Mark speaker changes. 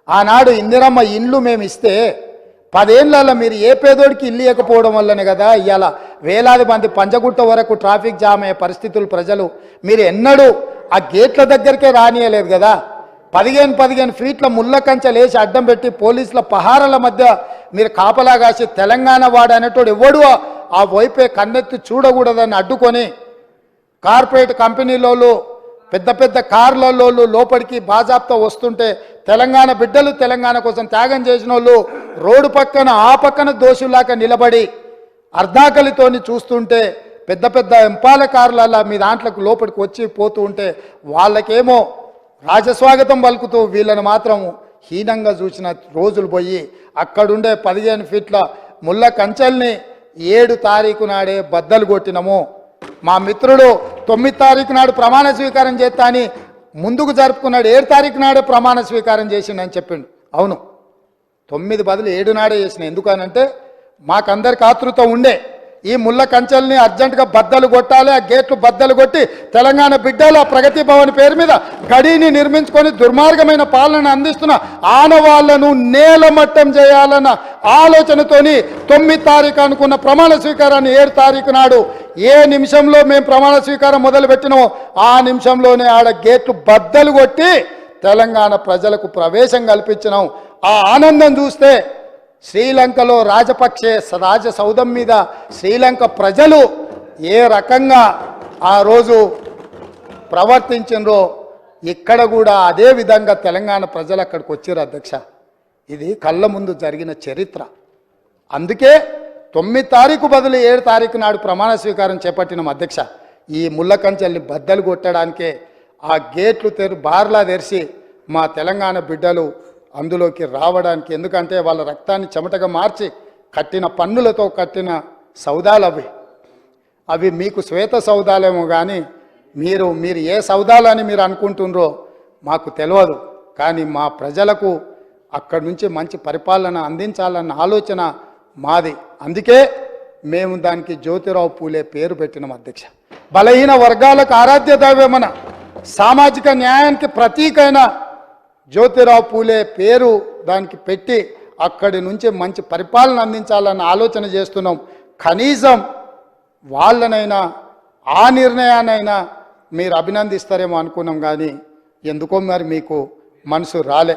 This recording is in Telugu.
Speaker 1: ఆనాడు ఇందిరమ్మ ఇండ్లు మేము ఇస్తే 10 ఏళ్లలో మీరు ఏ పేదోడికి ఇల్లు ఇవ్వకపోవడం వల్లనే కదా ఇవాళ వేలాది మంది పంజగుట్ట వరకు ట్రాఫిక్ జామ్ అయ్యే పరిస్థితులు ప్రజలు మీరు ఎన్నడూ ఆ గేట్ల దగ్గరికే రానియలేదు కదా. 15 ఫీట్ల ముళ్ళ కంచెలు వేసి అడ్డం పెట్టి పోలీసుల పహారాల మధ్య మీరు కాపలా కాసి తెలంగాణ వాడు అనేటోడు ఎవడు ఆ వైపే కన్నెత్తి చూడకూడదని అడ్డుకొని కార్పొరేట్ కంపెనీలోళ్ళు పెద్ద పెద్ద కార్లలో లోపలికి బాజాబ్తో వస్తుంటే తెలంగాణ బిడ్డలు తెలంగాణ కోసం త్యాగం చేసిన వాళ్ళు రోడ్డు పక్కన ఆ పక్కన దోషులాగా నిలబడి అర్ధాకలితోని చూస్తుంటే పెద్ద పెద్ద ఎంపాల కార్లలో మీ దాంట్లోకి లోపలికి వచ్చి పోతూ ఉంటే వాళ్ళకేమో రాజస్వాగతం పలుకుతూ వీళ్ళని మాత్రం హీనంగా చూసిన రోజులు పోయి అక్కడుండే 15 ఫీట్ల ముళ్ళ కంచెల్ని 7 తారీఖు నాడే బద్దలు కొట్టినము. మా మిత్రుడు 9 తారీఖు నాడు ప్రమాణ స్వీకారం చేస్తా అని ముందుకు జరుపుకున్నాడు. 7 తారీఖు నాడే ప్రమాణ స్వీకారం చేసిండని చెప్పిండు. అవును, 9 బదులు 7 నాడే చేసిన. ఎందుకనంటే మాకందరికి ఆతృత ఉండే ఈ ముళ్ళ కంచెల్ని అర్జెంటుగా బద్దలు కొట్టాలి, ఆ గేట్లు బద్దలు కొట్టి తెలంగాణ బిడ్డలు ఆ ప్రగతి భవన్ పేరు మీద గడిని నిర్మించుకొని దుర్మార్గమైన పాలన అందిస్తున్న ఆనవాళ్లను నేలమట్టం చేయాలన్న ఆలోచనతోని 9 తారీఖు అనుకున్న ప్రమాణ స్వీకారాన్ని 7 తారీఖు నాడు ఏ నిమిషంలో మేము ప్రమాణ స్వీకారం మొదలుపెట్టినామో ఆ నిమిషంలోనే ఆడ గేట్లు బద్దలు కొట్టి తెలంగాణ ప్రజలకు ప్రవేశం కల్పించినాం. ఆ ఆనందం చూస్తే శ్రీలంకలో రాజపక్షే రాజసౌధం మీద శ్రీలంక ప్రజలు ఏ రకంగా ఆ రోజు ప్రవర్తించినరో ఇక్కడ కూడా అదే విధంగా తెలంగాణ ప్రజలు అక్కడికి వచ్చారు అధ్యక్ష. ఇది కళ్ళ ముందు జరిగిన చరిత్ర. అందుకే 9 తారీఖు బదులు 7 తారీఖు నాడు ప్రమాణ స్వీకారం చేపట్టిన అధ్యక్ష. ఈ ముళ్ళ కంచెల్ని బద్దలు కొట్టడానికే ఆ గేట్లు బార్లా తెరిచి మా తెలంగాణ బిడ్డలు అందులోకి రావడానికి. ఎందుకంటే వాళ్ళ రక్తాన్ని చెమటగా మార్చి కట్టిన పన్నులతో కట్టిన సౌదాలు అవి మీకు శ్వేత సౌదాలేమో కానీ మీరు ఏ సౌదాలని మీరు అనుకుంటున్నారో మాకు తెలియదు. కానీ మా ప్రజలకు అక్కడి నుంచి మంచి పరిపాలన అందించాలన్న ఆలోచన మాది. అందుకే మేము దానికి జ్యోతిరావు పూలే పేరు పెట్టినాం అధ్యక్ష. బలహీన వర్గాలకు ఆరాధ్య దైవమన సామాజిక న్యాయానికి ప్రతీకైన జ్యోతిరావు పూలే పేరు దానికి పెట్టి అక్కడి నుంచి మంచి పరిపాలన అందించాలన్న ఆలోచన చేస్తున్నాం. కనీసం వాళ్ళనైనా ఆ నిర్ణయానైనా మీరు అభినందిస్తారేమో అనుకున్నాం, కానీ ఎందుకో మరి మీకు మనసు రాలే.